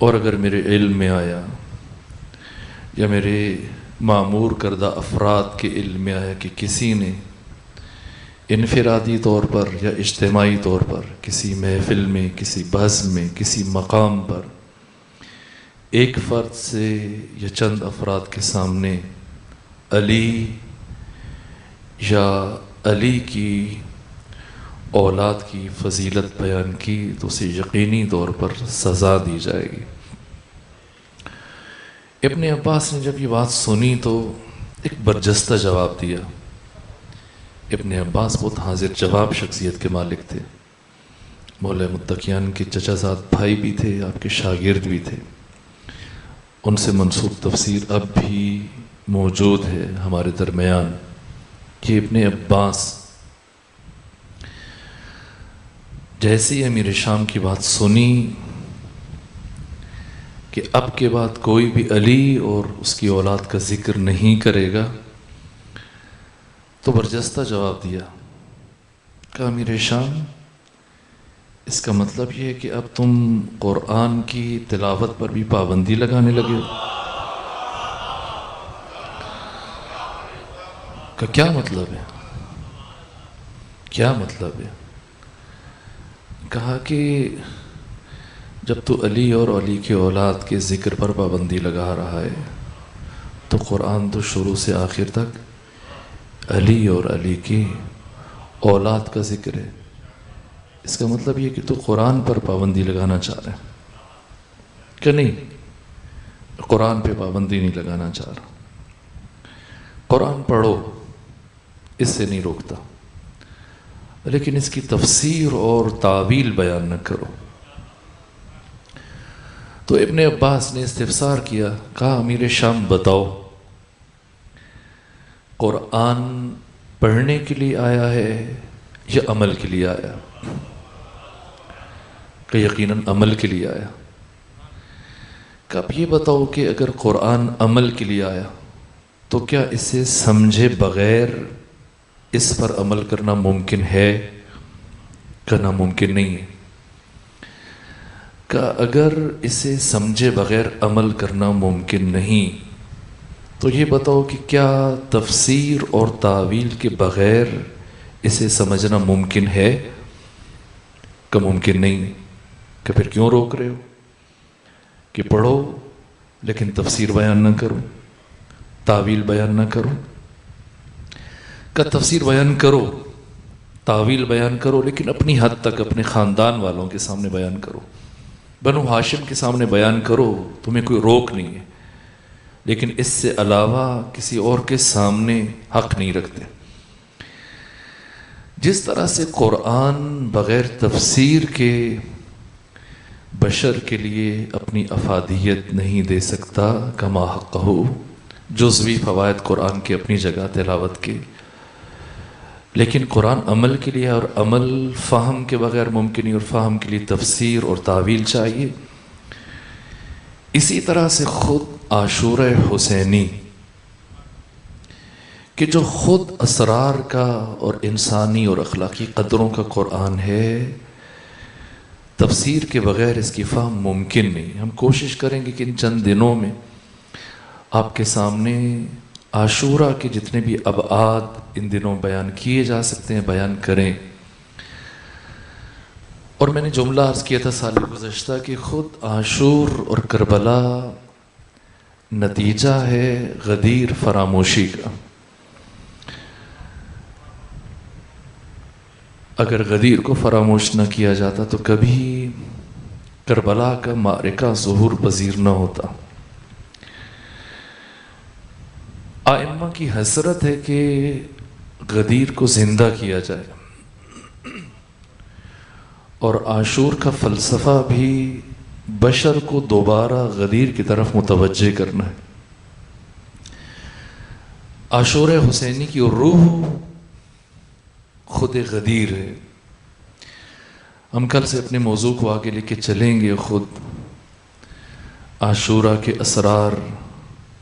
اور اگر میرے علم میں آیا یا میرے معمور کردہ افراد کے علم میں آیا کہ کسی نے انفرادی طور پر یا اجتماعی طور پر کسی محفل میں، کسی بحث میں، کسی مقام پر ایک فرد سے یا چند افراد کے سامنے علی یا علی کی اولاد کی فضیلت بیان کی تو اسے یقینی طور پر سزا دی جائے گی۔ ابن عباس نے جب یہ بات سنی تو ایک برجستہ جواب دیا۔ ابن عباس بہت حاضر جواب شخصیت کے مالک تھے، مولا متقیان کے چچا زاد بھائی بھی تھے، آپ کے شاگرد بھی تھے، ان سے منسوب تفسیر اب بھی موجود ہے ہمارے درمیان۔ کہ ابن عباس جیسے ہی امیر شام کی بات سنی کہ اب کے بعد کوئی بھی علی اور اس کی اولاد کا ذکر نہیں کرے گا تو برجستہ جواب دیا، کہا امیر شام اس کا مطلب یہ ہے کہ اب تم قرآن کی تلاوت پر بھی پابندی لگانے لگے ہو؟ کہ کیا مطلب ہے؟ کیا مطلب ہے؟ کہا کہ جب تو علی اور علی کے اولاد کے ذکر پر پابندی لگا رہا ہے تو قرآن تو شروع سے آخر تک علی اور علی کی اولاد کا ذکر ہے۔ اس کا مطلب یہ کہ تو قرآن پر پابندی لگانا چاہ رہے ہیں کہ نہیں؟ قرآن پہ پابندی نہیں لگانا چاہ رہا، قرآن پڑھو، اس سے نہیں روکتا، لیکن اس کی تفسیر اور تعویل بیان نہ کرو۔ تو ابن عباس نے استفسار کیا، کہا امیر شام بتاؤ قرآن پڑھنے کے لیے آیا ہے یا عمل کے لیے آیا؟ کہ یقیناً عمل کے لیے آیا۔ کہ اب یہ بتاؤ کہ اگر قرآن عمل کے لیے آیا تو کیا اسے سمجھے بغیر اس پر عمل کرنا ممکن ہے کہ ناممکن نہیں ہے؟ کہ اگر اسے سمجھے بغیر عمل کرنا ممکن نہیں تو یہ بتاؤ کہ کیا تفسیر اور تعویل کے بغیر اسے سمجھنا ممکن ہے کہ ممکن نہیں ہے؟ کہ پھر کیوں روک رہے ہو کہ پڑھو لیکن تفسیر بیان نہ کرو، تعویل بیان نہ کرو؟ کہ تفسیر بیان کرو، تعویل بیان کرو، لیکن اپنی حد تک اپنے خاندان والوں کے سامنے بیان کرو، بنو ہاشم کے سامنے بیان کرو، تمہیں کوئی روک نہیں ہے، لیکن اس سے علاوہ کسی اور کے سامنے حق نہیں رکھتے۔ جس طرح سے قرآن بغیر تفسیر کے بشر کے لیے اپنی افادیت نہیں دے سکتا، کما حقہ، جزوی فوائد قرآن کے اپنی جگہ تلاوت کے، لیکن قرآن عمل کے لیے اور عمل فہم کے بغیر ممکن نہیں، اور فہم کے لیے تفسیر اور تعویل چاہیے۔ اسی طرح سے خود عاشورہ حسینی کہ جو خود اسرار کا اور انسانی اور اخلاقی قدروں کا قرآن ہے، تفسیر کے بغیر اس کی فہم ممکن نہیں۔ ہم کوشش کریں گے کہ ان چند دنوں میں آپ کے سامنے عاشورہ کے جتنے بھی ابعاد ان دنوں بیان کیے جا سکتے ہیں بیان کریں۔ اور میں نے جملہ عرض کیا تھا سال گزشتہ کہ خود عاشور اور کربلا نتیجہ ہے غدیر فراموشی کا۔ اگر غدیر کو فراموش نہ کیا جاتا تو کبھی کربلا کا معرکہ ظہور پذیر نہ ہوتا۔ ائمہ کی حسرت ہے کہ غدیر کو زندہ کیا جائے، اور عاشور کا فلسفہ بھی بشر کو دوبارہ غدیر کی طرف متوجہ کرنا ہے۔ عاشور حسینی کی روح خود غدیر ہے۔ ہم کل سے اپنے موضوع کو آگے لے کے چلیں گے، خود عاشورہ کے اسرار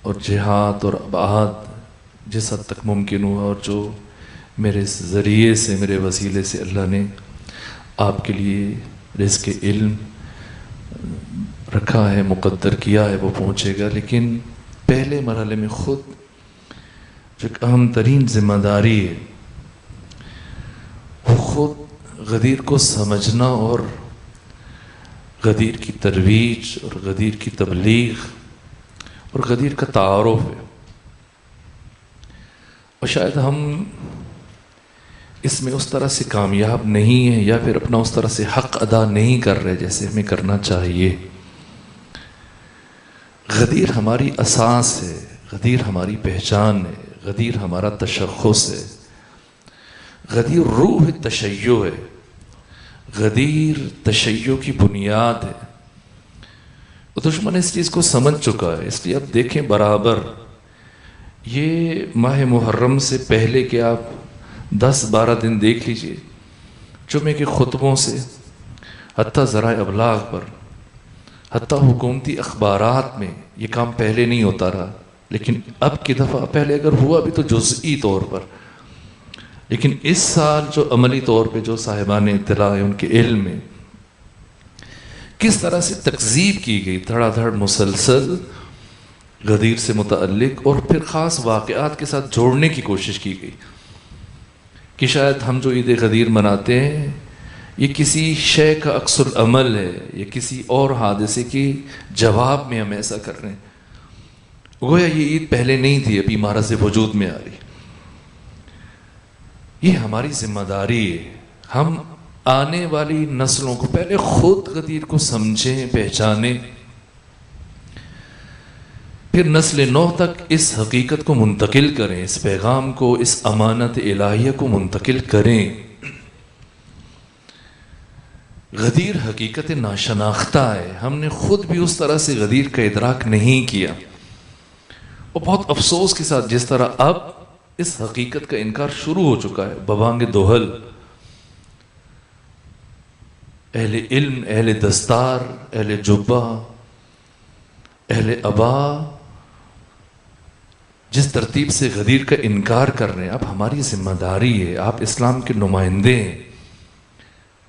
اور جہاد اور ابعاد جس حد تک ممکن ہوا، اور جو میرے ذریعے سے میرے وسیلے سے اللہ نے آپ کے لیے رزق علم رکھا ہے، مقدر کیا ہے وہ پہنچے گا، لیکن پہلے مرحلے میں خود جو ایک اہم ترین ذمہ داری ہے وہ خود غدیر کو سمجھنا اور غدیر کی ترویج اور غدیر کی تبلیغ اور غدیر کا تعارف ہے۔ اور شاید ہم اس میں اس طرح سے کامیاب نہیں ہیں یا پھر اپنا اس طرح سے حق ادا نہیں کر رہے جیسے ہمیں کرنا چاہیے۔ غدیر ہماری اساس ہے، غدیر ہماری پہچان ہے، غدیر ہمارا تشخص ہے، غدیر روح تشیع ہے، غدیر تشیع کی بنیاد ہے۔ دشمن اس چیز کو سمجھ چکا ہے، اس لیے اب دیکھیں برابر یہ ماہ محرم سے پہلے کہ آپ 10-12 دن دیکھ لیجئے، جمعے کے خطبوں سے حتیٰ ذرائع ابلاغ پر، حتیٰ حکومتی اخبارات میں یہ کام پہلے نہیں ہوتا رہا، لیکن اب کی دفعہ پہلے اگر ہوا بھی تو جزئی طور پر، لیکن اس سال جو عملی طور پہ جو صاحبان اطلاع ہیں ان کے علم میں کس طرح سے تکذیب کی گئی، دھڑا دھڑ مسلسل غدیر سے متعلق اور پھر خاص واقعات کے ساتھ جوڑنے کی کوشش کی گئی کہ شاید ہم جو عید غدیر مناتے ہیں یہ کسی شے کا عکس العمل ہے یا کسی اور حادثے کی جواب میں ہم ایسا کر رہے ہیں، گویا یہ عید پہلے نہیں تھی، ابھی مہارت وجود میں آ رہی۔ یہ ہماری ذمہ داری ہے، ہم آنے والی نسلوں کو پہلے خود غدیر کو سمجھیں، پہچانیں، پھر نسل نو تک اس حقیقت کو منتقل کریں، اس پیغام کو، اس امانت الہیہ کو منتقل کریں۔ غدیر حقیقت ناشناختہ ہے، ہم نے خود بھی اس طرح سے غدیر کا ادراک نہیں کیا، اور بہت افسوس کے ساتھ جس طرح اب اس حقیقت کا انکار شروع ہو چکا ہے ببانگ دوہل، اہل علم، اہل دستار، اہل جبہ، اہل ابا جس ترتیب سے غدیر کا انکار کر رہے ہیں، اب ہماری ذمہ داری ہے، آپ اسلام کے نمائندے ہیں،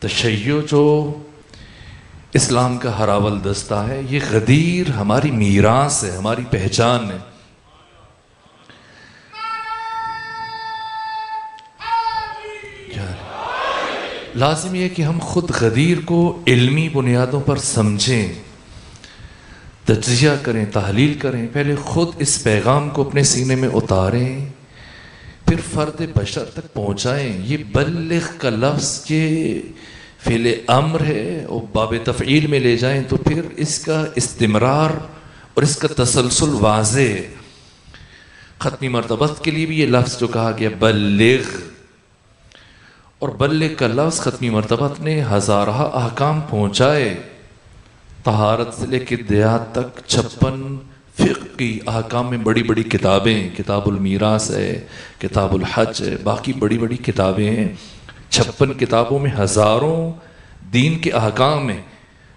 تشیع جو اسلام کا ہراول دستہ ہے، یہ غدیر ہماری میراث ہے، ہماری پہچان ہے۔ لازم یہ کہ ہم خود غدیر کو علمی بنیادوں پر سمجھیں، تجزیہ کریں، تحلیل کریں، پہلے خود اس پیغام کو اپنے سینے میں اتاریں، پھر فرد بشر تک پہنچائیں۔ یہ بلغ کا لفظ کے فعل امر ہے اور باب تفعیل میں لے جائیں تو پھر اس کا استمرار اور اس کا تسلسل واضح ہے۔ ختمی مرتبت کے لیے بھی یہ لفظ جو کہا گیا بلغ، اور بلغ کا لفظ ختمی مرتبت نے ہزارہ احکام پہنچائے، طہارت سے لے کے دیات تک 56 فقہی احکام میں بڑی بڑی کتابیں، کتاب المیراث ہے، کتاب الحج ہے، باقی بڑی بڑی کتابیں ہیں، 56 کتابوں میں ہزاروں دین کے احکام ہیں،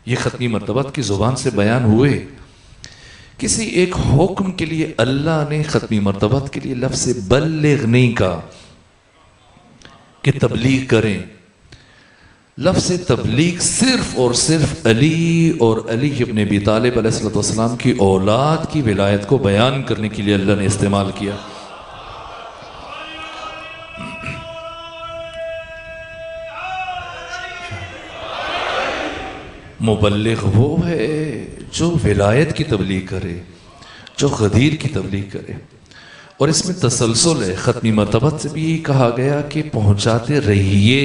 یہ ختمی مرتبت کی زبان سے بیان ہوئے۔ کسی ایک حکم کے لیے اللہ نے ختمی مرتبت کے لیے لفظ بلغ نہیں کہا کہ تبلیغ کریں، لفظ تبلیغ صرف اور صرف علی اور علی ابن ابی طالب علیہ السلام کی اولاد کی ولایت کو بیان کرنے کے لیے اللہ نے استعمال کیا۔ مبلغ وہ ہے جو ولایت کی تبلیغ کرے، جو غدیر کی تبلیغ کرے، اور اس میں تسلسل ہے۔ ختمی مرتبت سے بھی کہا گیا کہ پہنچاتے رہیے،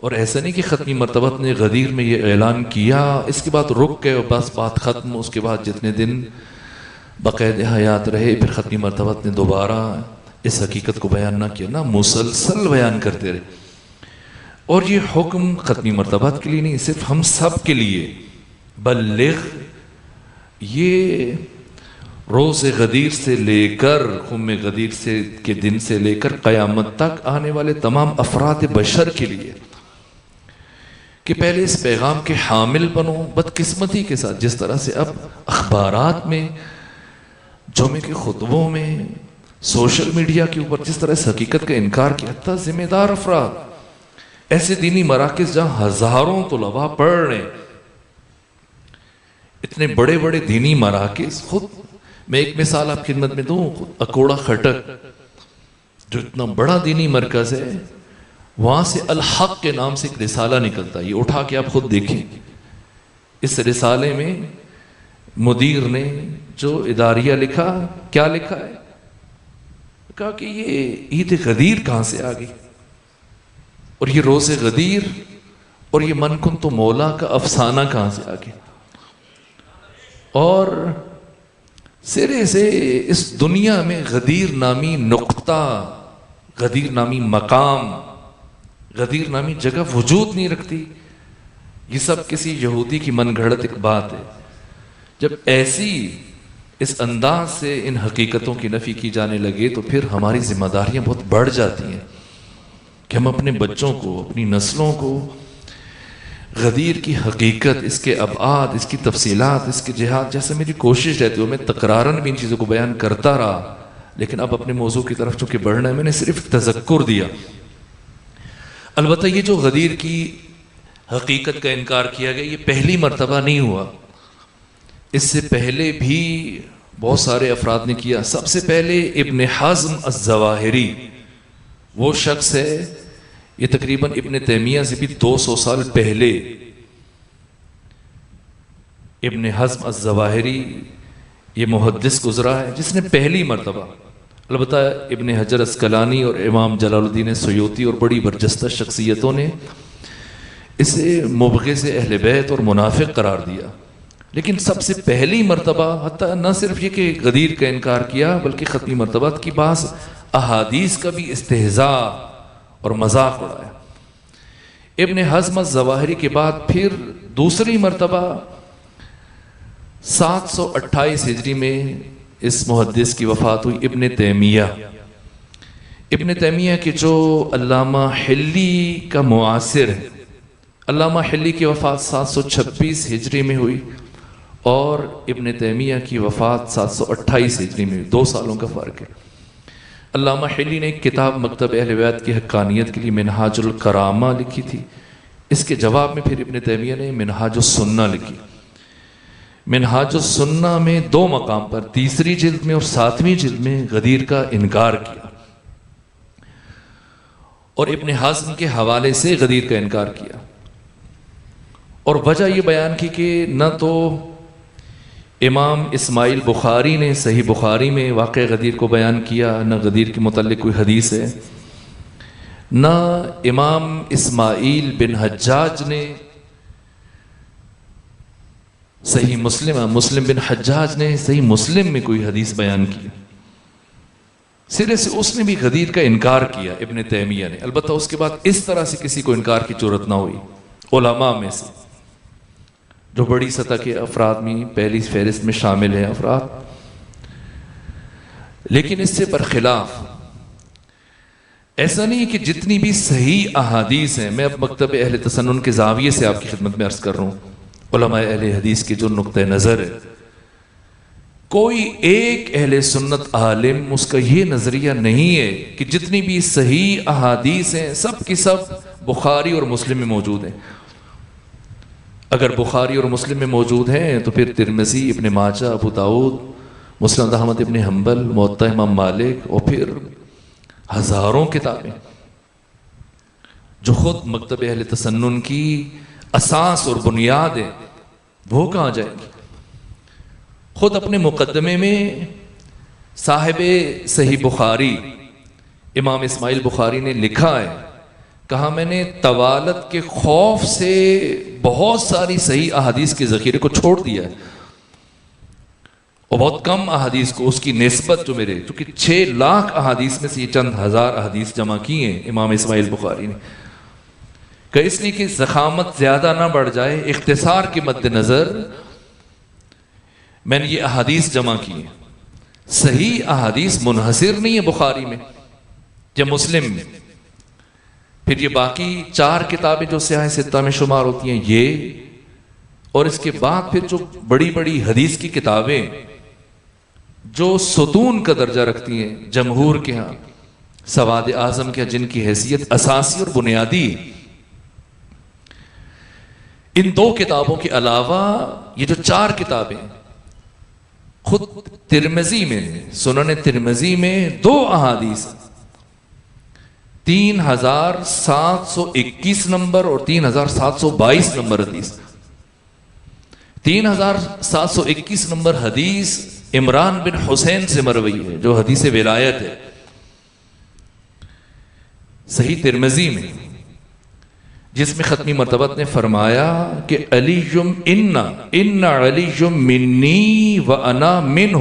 اور ایسا نہیں کہ ختمی مرتبت نے غدیر میں یہ اعلان کیا اس کے بعد رک گئے اور بس بات ختم، اس کے بعد جتنے دن بقید حیات رہے پھر ختمی مرتبت نے دوبارہ اس حقیقت کو بیان نہ کیا، نہ مسلسل بیان کرتے رہے۔ اور یہ حکم ختمی مرتبت کے لیے نہیں، صرف ہم سب کے لیے بلغ، یہ روز غدیر سے لے کر خم غدیر سے کے دن سے لے کر قیامت تک آنے والے تمام افراد بشر کے لیے، کہ پہلے اس پیغام کے حامل بنو۔ بدقسمتی کے ساتھ جس طرح سے اب اخبارات میں، جمعے کے خطبوں میں، سوشل میڈیا کے اوپر جس طرح اس حقیقت کا انکار کیا، حتیٰ ذمہ دار افراد، ایسے دینی مراکز جہاں ہزاروں طلباء پڑھ رہے ہیں، اتنے بڑے بڑے دینی مراکز، خود میں ایک مثال آپ خدمت میں دوں، اکوڑا خٹک جو اتنا بڑا دینی مرکز ہے، وہاں سے الحق کے نام سے ایک رسالہ نکلتا ہے، یہ اٹھا کے آپ خود دیکھیں۔ اس رسالے میں مدیر نے جو اداریہ لکھا، کیا لکھا ہے؟ کہا کہ یہ عید غدیر کہاں سے آ گئی، اور یہ روز غدیر اور یہ من کن تو مولا کا افسانہ کہاں سے آ گیا، اور سرے سے اس دنیا میں غدیر نامی نقطہ، غدیر نامی مقام، غدیر نامی جگہ وجود نہیں رکھتی۔ یہ سب کسی یہودی کی من گھڑت ایک بات ہے۔ جب ایسی اس انداز سے ان حقیقتوں کی نفی کی جانے لگے تو پھر ہماری ذمہ داریاں بہت بڑھ جاتی ہیں کہ ہم اپنے بچوں کو، اپنی نسلوں کو غدیر کی حقیقت، اس کے ابعاد، اس کی تفصیلات، اس کے جہاد، جیسا میری کوشش رہتی ہے، میں تکرارن بھی ان چیزوں کو بیان کرتا رہا، لیکن اب اپنے موضوع کی طرف چونکہ بڑھنا ہے، میں نے صرف تذکر دیا۔ البتہ یہ جو غدیر کی حقیقت کا انکار کیا گیا، یہ پہلی مرتبہ نہیں ہوا، اس سے پہلے بھی بہت سارے افراد نے کیا۔ سب سے پہلے ابن حزم الظواہری، وہ شخص ہے، یہ تقریباً ابن تیمیہ سے بھی 200 سال پہلے، ابن حزم الظواہری یہ محدث گزرا ہے جس نے پہلی مرتبہ، البتہ ابن حجر اسقلانی اور امام جلال الدین سیوطی اور بڑی برجستہ شخصیتوں نے اسے مبغض اہل بیت اور منافق قرار دیا، لیکن سب سے پہلی مرتبہ حتیٰ نہ صرف یہ کہ غدیر کا انکار کیا بلکہ ختمی مرتبہ کی بعض احادیث کا بھی استہزاء اور مذاق اڑایا۔ ابن حزم الظواہری کے بعد پھر دوسری مرتبہ 728 ہجری میں اس محدث کی وفات ہوئی، ابن تیمیہ۔ ابن تیمیہ کے جو علامہ حلی کا معاصر ہے، علامہ حلی کی وفات 726 ہجری میں ہوئی اور ابن تیمیہ کی وفات 728 ہجری میں ہوئی، 2 سالوں کا فرق ہے۔ علامہ حلی نے ایک کتاب مکتب اہل بیت کی حقانیت کے لیے منہاج الکرامہ لکھی تھی، اس کے جواب میں پھر ابن تیمیہ نے منہاج السنہ لکھی۔ منہاج السنہ میں 2 مقام پر، تیسری جلد میں اور 7ویں جلد میں غدیر کا انکار کیا، اور ابن حزم کے حوالے سے غدیر کا انکار کیا، اور وجہ یہ بیان کی کہ نہ تو امام اسماعیل بخاری نے صحیح بخاری میں واقع غدیر کو بیان کیا، نہ غدیر کے متعلق کوئی حدیث ہے، نہ امام اسماعیل بن حجاج نے صحیح مسلم بن حجاج نے صحیح مسلم میں کوئی حدیث بیان کی۔ سرے سے اس نے بھی غدیر کا انکار کیا ابن تیمیہ نے، البتہ اس کے بعد اس طرح سے کسی کو انکار کی جرات نہ ہوئی علماء میں سے، جو بڑی سطح کے افراد میں پہلی فہرست میں شامل ہیں افراد۔ لیکن اس سے برخلاف ایسا نہیں کہ جتنی بھی صحیح احادیث ہیں، میں اب مکتب اہل تسنن کے زاویے سے آپ کی خدمت میں عرض کر رہا ہوں، علماء اہل حدیث کے جو نقطہ نظر ہے، کوئی ایک اہل سنت عالم اس کا یہ نظریہ نہیں ہے کہ جتنی بھی صحیح احادیث ہیں سب کی سب بخاری اور مسلم میں موجود ہیں۔ اگر بخاری اور مسلم میں موجود ہیں تو پھر ترمذی، ابن ماجہ، ابو داؤد، مسند احمد ابن حنبل، موطا امام مالک، اور پھر ہزاروں کتابیں جو خود مکتب اہل تسنن کی اساس اور بنیاد ہے، وہ کہاں جائیں گی؟ خود اپنے مقدمے میں صاحب صحیح بخاری امام اسماعیل بخاری نے لکھا ہے، کہا میں نے طوالت کے خوف سے بہت ساری صحیح احادیث کے ذخیرے کو چھوڑ دیا ہے، اور بہت کم احادیث کو، اس کی نسبت جو میرے، چونکہ 6 لاکھ احادیث میں سے یہ چند ہزار احادیث جمع کی ہیں امام اسماعیل بخاری نے، کہ اس لیے کہ زخامت زیادہ نہ بڑھ جائے، اختصار کے مد نظر میں نے یہ احادیث جمع کی ہیں۔ صحیح احادیث منحصر نہیں ہے بخاری میں یا مسلم میں، پھر یہ باقی 4 کتابیں جو سیاہ ستہ میں شمار ہوتی ہیں یہ، اور اس کے بعد پھر جو بڑی بڑی حدیث کی کتابیں جو ستون کا درجہ رکھتی ہیں جمہور کے ہاں، سواد اعظم کے، جن کی حیثیت اساسی اور بنیادی، ان دو کتابوں کے علاوہ یہ جو 4 کتابیں خود ترمذی میں، سنن ترمذی میں 2 احادیث 3721 نمبر اور 3722 نمبر حدیث. 3721 نمبر حدیث عمران بن حسین سے مروی ہے جو حدیث ولایت ہے، صحیح ترمذی میں، جس میں ختمی مرتبت نے فرمایا کہ علی ان علی منی وانا منہ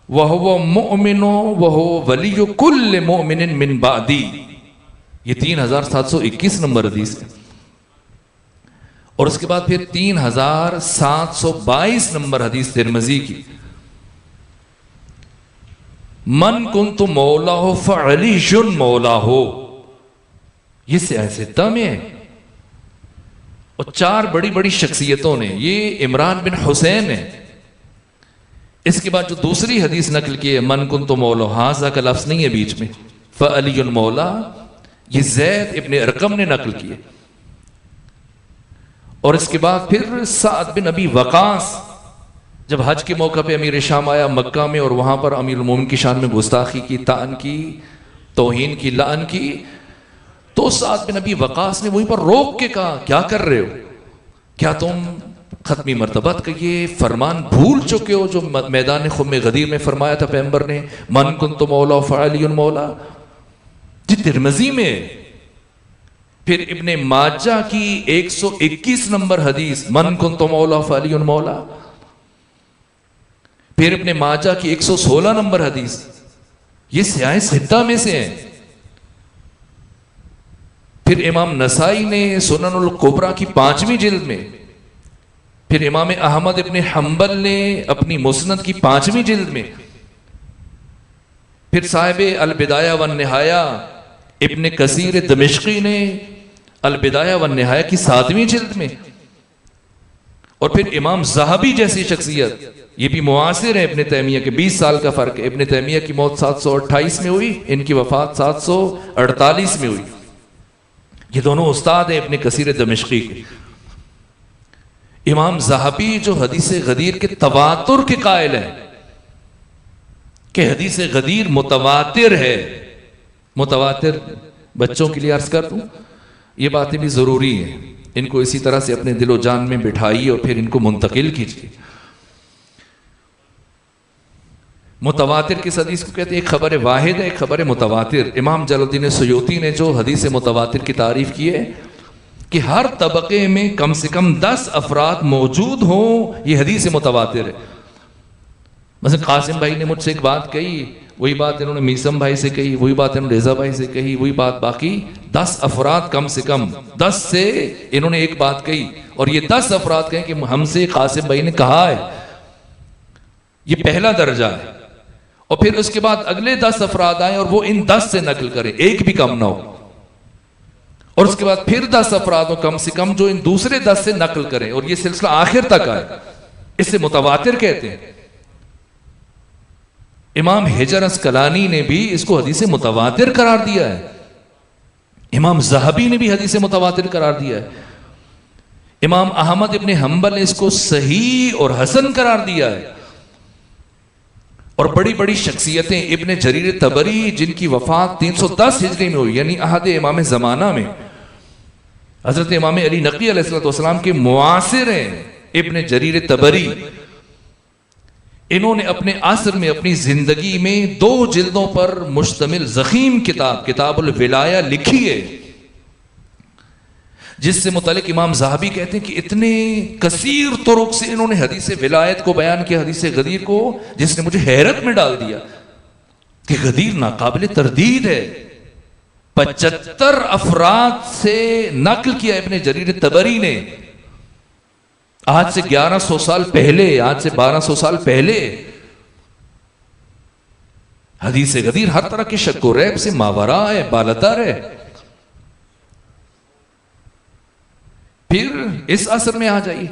وہو مؤمن وہو ولی کل مؤمن من بعدی. یہ 3721 نمبر حدیث ہے. اور اس کے بعد پھر 3722 نمبر حدیث ترمذی کی، من کنت مولا ہو فعلی مولا ہو. یہ سیاستہ میں ہے. اور 4 بڑی بڑی شخصیتوں نے، یہ عمران بن حسین ہے. اس کے بعد جو دوسری حدیث نقل کی ہے من کنت مولا، ہاذا کا لفظ نہیں ہے بیچ میں، فعلی مولا، یہ زید ابن ارقم نے نقل کی ہے. اور اس کے بعد پھر سعد بن ابی وقاص جب حج کے موقع پہ امیر شام آیا مکہ میں اور وہاں پر امیر المومنین کی شان میں گستاخی کی، طعن کی، توہین کی، لعن کی، تو سعد بن ابی وقاص نے وہیں پر روک کے کہا کیا کر رہے ہو؟ کیا تم ختمی مرتبت کا یہ فرمان بھول چکے ہو جو میدان خم غدیر میں فرمایا تھا پیغمبر نے، من کنت مولا فعلی مولا؟ جی ترمذی میں. پھر ابن ماجہ کی 121 نمبر حدیث من کنت مولا فعلی مولا. پھر ابن ماجہ کی 116 نمبر حدیث، یہ سیاہ ستہ میں سے ہیں. پھر امام نسائی نے سنن الکبریٰ کی 5ویں جلد میں، پھر امام احمد ابن حنبل نے اپنی مسند کی 5ویں جلد میں، پھر صاحب البدایہ والنہایہ ابن کثیر دمشقی نے البدایہ والنہایہ کی 7ویں جلد میں، اور پھر امام ذہبی جیسی شخصیت، یہ بھی معاصر ہے ابن تیمیہ کے، 20 سال کا فرق ہے. ابن تیمیہ کی موت 728 میں ہوئی، ان کی وفات 748 میں ہوئی. یہ دونوں استاد ہیں ابن کثیر دمشقی کے. امام ذہبی جو حدیث غدیر کے تواتر کے قائل ہیں کہ حدیث غدیر متواتر ہے. متواتر بچوں کے لیے عرض کر دوں، یہ باتیں بھی ضروری ہیں، ان کو اسی طرح سے اپنے دل و جان میں بٹھائیے اور پھر ان کو منتقل کیجیے. متواتر کس حدیث کو کہتے ہیں؟ ایک خبر واحد ہے، ایک خبر متواتر. امام جلال الدین سیوطی نے جو حدیث متواتر کی تعریف کی ہے کہ ہر طبقے میں کم سے کم 10 افراد موجود ہوں، یہ حدیث متواتر ہے. مثلا قاسم بھائی نے مجھ سے ایک بات کہی، وہی بات انہوں نے میسم بھائی سے کہی، وہی بات انہوں نے رضا بھائی سے کہی، وہی بات باقی 10 افراد کم سے کم 10 سے انہوں نے ایک بات کہی، اور یہ 10 افراد کہیں کہ ہم سے قاسم بھائی نے کہا ہے. یہ پہلا درجہ ہے. اور پھر اس کے بعد اگلے 10 افراد آئیں اور وہ ان 10 سے نقل کریں، ایک بھی کم نہ ہو. اور اس کے بعد پھر 10 افراد ہو کم سے کم جو ان دوسرے 10 سے نقل کریں، اور یہ سلسلہ آخر تک آئے. اسے متواتر کہتے ہیں. امام حجر اسقلانی نے بھی اس کو حدیث متواتر قرار دیا ہے. امام ذہبی نے بھی حدیث متواتر قرار دیا ہے. امام احمد ابن حنبل نے اس کو صحیح اور حسن قرار دیا ہے. اور بڑی بڑی شخصیتیں، ابن جریر طبری جن کی وفات 310 ہجری میں ہوئی، یعنی عہد امام زمانہ میں، حضرت امام علی نقی علیہ السلام کے معاصر ہیں ابن جریر طبری. انہوں نے اپنے عصر میں اپنی زندگی میں 2 جلدوں پر مشتمل ضخیم کتاب الولایہ لکھی ہے، جس سے متعلق امام ذہبی کہتے ہیں کہ اتنے کثیر طرق سے انہوں نے حدیث ولایت کو بیان کیا، حدیث غدیر کو، جس نے مجھے حیرت میں ڈال دیا کہ غدیر ناقابل تردید ہے. 75 افراد سے نقل کیا ابن جریر طبری نے، آج سے 1100 سال پہلے، آج سے 1200 سال پہلے. حدیث غدیر ہر طرح کے شک و ریب سے ماورا ہے، بالاتر ہے. پھر اس عصر میں آ جائیے،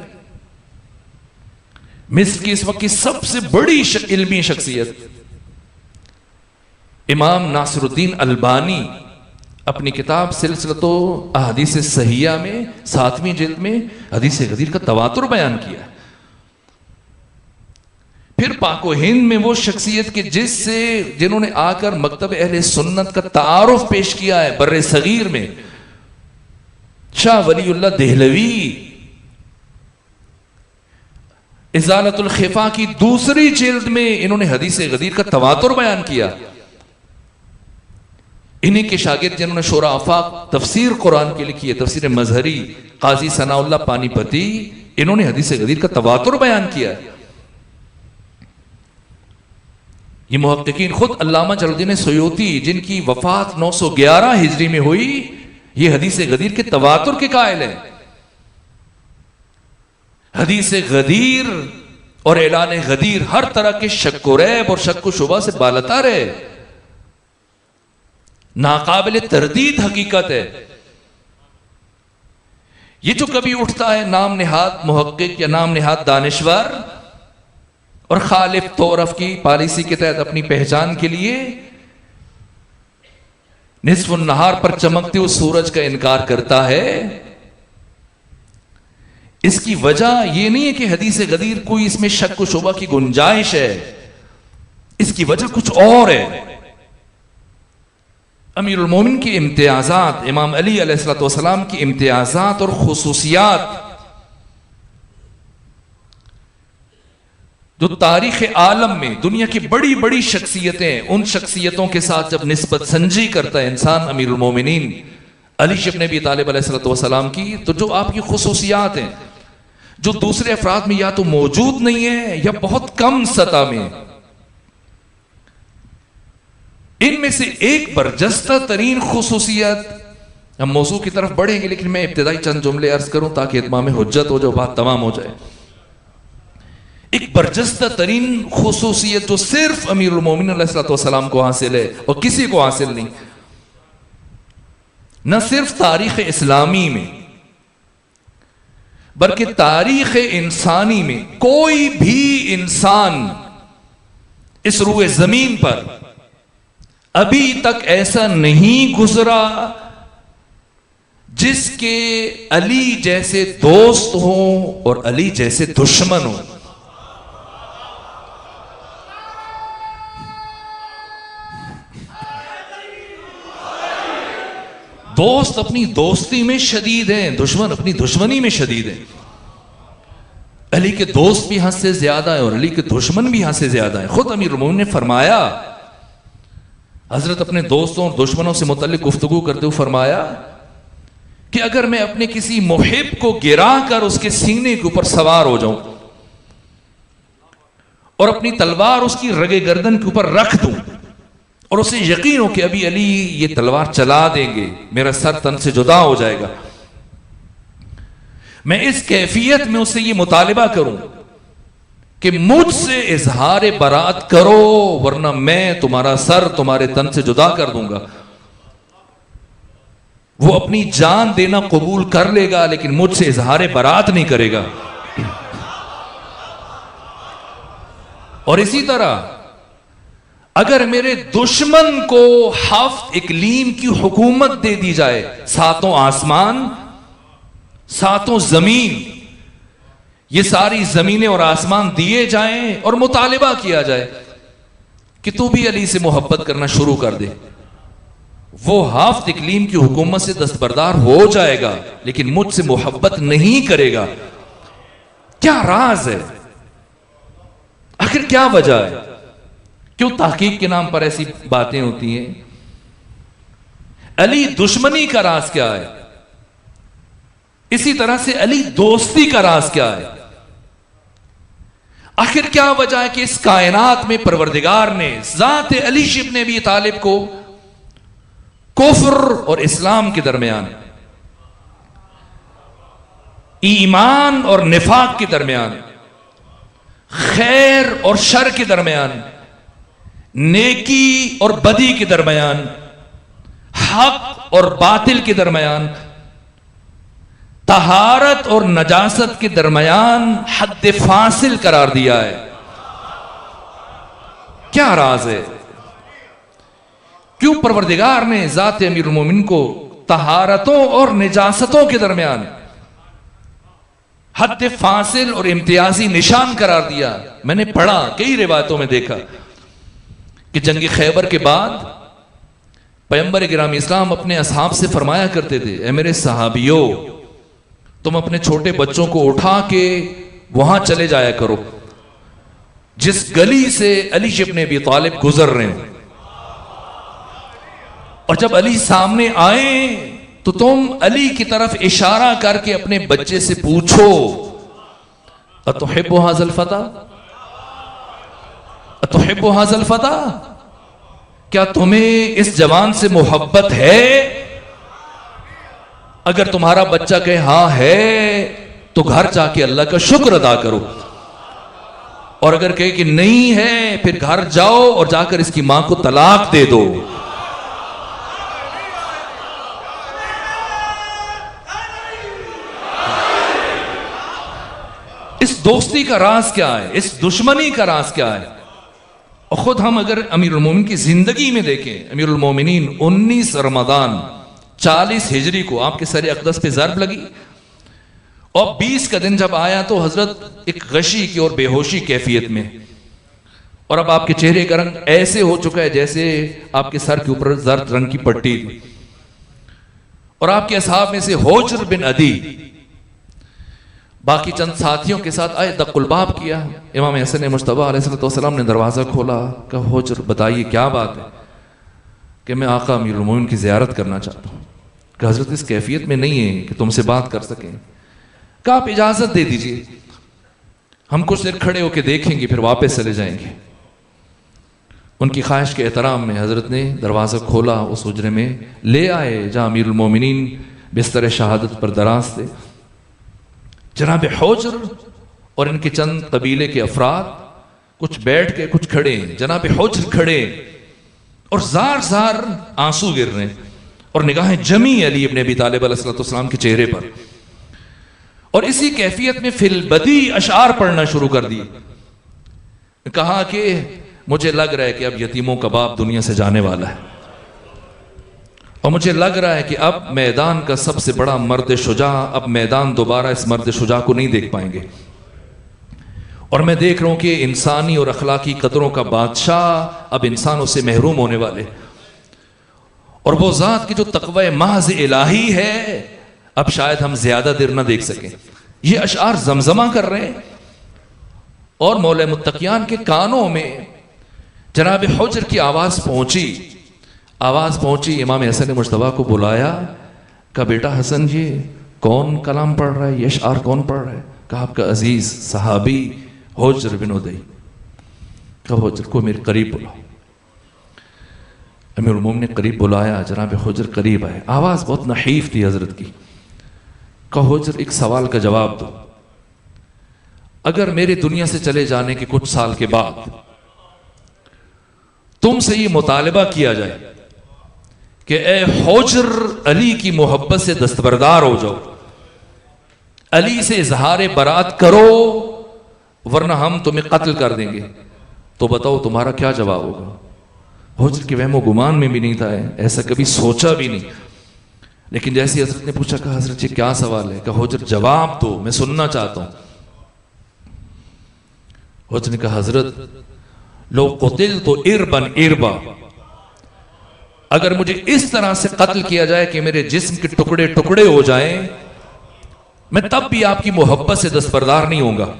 مصر کی اس وقت کی سب سے بڑی علمی شخصیت امام ناصر الدین البانی اپنی کتاب سلسلۃ احادیث صحیحہ میں 7ویں جلد میں حدیث غدیر کا تواتر بیان کیا ہے۔ پھر پاک و ہند میں وہ شخصیت کے جنہوں نے آ کر مکتب اہل سنت کا تعارف پیش کیا ہے بر صغیر میں، شاہ ولی اللہ دہلوی، ازالۃ الخفا کی 2 جلد میں انہوں نے حدیث غدیر کا تواتر بیان کیا۔ انہی کے شاگرد جنہوں نے شورا آفاق تفسیر قرآن کے لکھی ہے، تفسیر مظہری، قاضی ثناء اللہ پانی پتی، انہوں نے حدیث غدیر کا تواتر بیان کیا ہے۔ یہ محققین خود علامہ جلال الدین سیوطی جن کی وفات 911 ہجری میں ہوئی، یہ حدیث غدیر کے تواتر کے قائل ہیں۔ حدیث غدیر اور اعلان غدیر ہر طرح کے شک و ریب اور شک و شبہ سے بالاتر ہے، ناقابل تردید حقیقت ہے۔ یہ جو کبھی اٹھتا ہے نام نہاد محقق یا نام نہاد دانشور اور خالف طورف کی پالیسی کے تحت اپنی پہچان کے لیے نصف النہار پر چمکتے ہوئے سورج کا انکار کرتا ہے، اس کی وجہ یہ نہیں ہے کہ حدیث غدیر کوئی اس میں شک و شبہ کی گنجائش ہے، اس کی وجہ کچھ اور ہے۔ امیر المومن کی امتیازات، امام علی علیہ السلام کی امتیازات اور خصوصیات جو تاریخ عالم میں دنیا کی بڑی بڑی شخصیتیں، ان شخصیتوں کے ساتھ جب نسبت سنجی کرتا ہے انسان امیر المومنین علی ابن ابی طالب علیہ السلام کی، تو جو آپ کی خصوصیات ہیں جو دوسرے افراد میں یا تو موجود نہیں ہے یا بہت کم سطح میں، ان میں سے ایک برجستہ ترین خصوصیت، ہم موضوع کی طرف بڑھیں گے لیکن میں ابتدائی چند جملے عرض کروں تاکہ اتمام حجت ہو جائے، بات تمام ہو جائے۔ ایک برجستہ ترین خصوصیت جو صرف امیر المومنین علیہ السلام کو حاصل ہے اور کسی کو حاصل نہیں، نہ صرف تاریخ اسلامی میں بلکہ تاریخ انسانی میں کوئی بھی انسان اس روئے زمین پر ابھی تک ایسا نہیں گزرا جس کے علی جیسے دوست ہوں اور علی جیسے دشمن ہوں۔ دوست اپنی دوستی میں شدید ہیں، دشمن اپنی دشمنی میں شدید ہیں۔ علی کے دوست بھی حد سے زیادہ ہیں اور علی کے دشمن بھی حد سے زیادہ ہیں۔ خود امیر المومنین نے فرمایا، حضرت اپنے دوستوں اور دشمنوں سے متعلق گفتگو کرتے ہوئے فرمایا کہ اگر میں اپنے کسی محب کو گرا کر اس کے سینے کے اوپر سوار ہو جاؤں اور اپنی تلوار اس کی رگے گردن کے اوپر رکھ دوں اور اسے یقین ہو کہ ابھی علی یہ تلوار چلا دیں گے، میرا سر تن سے جدا ہو جائے گا، میں اس کیفیت میں اس سے یہ مطالبہ کروں کہ مجھ سے اظہار برات کرو ورنہ میں تمہارا سر تمہارے تن سے جدا کر دوں گا، وہ اپنی جان دینا قبول کر لے گا لیکن مجھ سے اظہار برات نہیں کرے گا۔ اور اسی طرح اگر میرے دشمن کو 7 اقلیم کی حکومت دے دی جائے، 7 آسمان 7 زمین، یہ ساری زمینیں اور آسمان دیے جائیں اور مطالبہ کیا جائے کہ تو بھی علی سے محبت کرنا شروع کر دے، وہ 7 اقلیم کی حکومت سے دستبردار ہو جائے گا لیکن مجھ سے محبت نہیں کرے گا۔ کیا راز ہے؟ آخر کیا وجہ ہے؟ کیوں تحقیق کے نام پر ایسی باتیں ہوتی ہیں؟ علی دشمنی کا راز کیا ہے؟ اسی طرح سے علی دوستی کا راز کیا ہے؟ آخر کیا وجہ ہے کہ اس کائنات میں پروردگار نے ذات علی ابن ابی طالب کو کفر اور اسلام کے درمیان، ایمان اور نفاق کے درمیان، خیر اور شر کے درمیان، نیکی اور بدی کے درمیان، حق اور باطل کے درمیان، طہارت اور نجاست کے درمیان حد فاصل قرار دیا ہے؟ کیا راز ہے؟ کیوں پروردگار نے ذات امیر المومنین کو طہارتوں اور نجاستوں کے درمیان حد فاصل اور امتیازی نشان قرار دیا؟ میں نے پڑھا، کئی روایتوں میں دیکھا کہ جنگ خیبر کے بعد پیغمبر گرامی اسلام اپنے اصحاب سے فرمایا کرتے تھے، اے میرے صحابیوں، تم اپنے چھوٹے بچوں کو اٹھا کے وہاں چلے جایا کرو جس گلی سے علی ابن ابی طالب گزر رہے ہیں، اور جب علی سامنے آئیں تو تم علی کی طرف اشارہ کر کے اپنے بچے سے پوچھو، اتحب ھذا الفتى، اتحب ھذا الفتى، کیا تمہیں اس جوان سے محبت ہے؟ اگر تمہارا بچہ کہے ہاں ہے تو گھر جا کے اللہ کا شکر ادا کرو، اور اگر کہے کہ نہیں ہے پھر گھر جاؤ اور جا کر اس کی ماں کو طلاق دے دو۔ اس دوستی کا راز کیا ہے؟ اس دشمنی کا راز کیا ہے؟ اور خود ہم اگر امیر المومنین کی زندگی میں دیکھیں، امیر المومنین 19 رمضان 40 ہجری کو آپ کے سر اقدس پہ ضرب لگی، اور 20 کا دن جب آیا تو حضرت ایک غشی کی اور بے ہوشی کیفیت میں، اور اب آپ کے چہرے کا رنگ ایسے ہو چکا ہے جیسے آپ کے سر کے اوپر زرد رنگ کی پٹی تھی، اور آپ کے اصحاب میں سے حجر بن عدی باقی چند ساتھیوں کے ساتھ آئے، دق الباب کیا، امام حسن مجتبیٰ علیہ السلام نے دروازہ کھولا، کہا حجر بتائیے کیا بات ہے؟ کہ میں آقا امیر المومنین کی زیارت کرنا چاہتا ہوں۔ کہ حضرت اس کیفیت میں نہیں ہے کہ تم سے بات کر سکیں، کہ آپ اجازت دے دیجئے، ہم کچھ دیر کھڑے ہو کے دیکھیں گے پھر واپس چلے جائیں گے۔ ان کی خواہش کے احترام میں حضرت نے دروازہ کھولا، اس حجرے میں لے آئے جہاں امیر المومنین بستر شہادت پر دراز تھے۔ جناب حجر اور ان کے چند قبیلے کے افراد کچھ بیٹھ کے کچھ کھڑے ہیں، جناب حجر کھڑے اور زار زار آنسو گر رہے ہیں، اور نگاہیں جمی علی ابن ابی طالب علیہ السلام کے چہرے پر، اور اسی کیفیت میں فی البدی اشعار پڑھنا شروع کر دی۔ کہا کہ مجھے لگ رہا ہے کہ اب یتیموں کا باپ دنیا سے جانے والا ہے، اور مجھے لگ رہا ہے کہ اب میدان کا سب سے بڑا مرد شجاع، اب میدان دوبارہ اس مرد شجاع کو نہیں دیکھ پائیں گے، اور میں دیکھ رہا ہوں کہ انسانی اور اخلاقی قدروں کا بادشاہ اب انسانوں سے محروم ہونے والے، اور وہ ذات کی جو تقوی محض الہی ہے اب شاید ہم زیادہ دیر نہ دیکھ سکیں۔ یہ اشعار زمزمہ کر رہے ہیں، اور مولا متقیان کے کانوں میں جناب حجر کی آواز پہنچی، امام حسن مجتبیٰ کو بلایا، کہا بیٹا حسن یہ کون کلام پڑھ رہا ہے، یہ اشعار کون پڑھ رہا ہے؟ کہا آپ کا عزیز صحابی حجر بن عدی۔ کہا حجر کو میرے قریب بلاؤ۔ امیر المومنین نے قریب بلایا، جناب حجر قریب آئے، آواز بہت نحیف تھی حضرت کی۔ کہا حجر ایک سوال کا جواب دو، اگر میرے دنیا سے چلے جانے کے کچھ سال کے بعد تم سے یہ مطالبہ کیا جائے کہ اے حجر علی کی محبت سے دستبردار ہو جاؤ، علی سے اظہار برات کرو ورنہ ہم تمہیں قتل کر دیں گے، تو بتاؤ تمہارا کیا جواب ہوگا؟ حجر کے وہم و گمان میں بھی نہیں تھا، ایسا کبھی سوچا بھی نہیں، لیکن جیسی حضرت نے پوچھا، کہا حضرت یہ کیا سوال ہے؟ کہا حجر جواب دو، میں سننا چاہتا ہوں۔ حجر نے کہا حضرت لو قتلت اربا اربا، اگر مجھے اس طرح سے قتل کیا جائے کہ میرے جسم کے ٹکڑے ٹکڑے ہو جائیں، میں تب بھی آپ کی محبت سے دستبردار نہیں ہوں گا،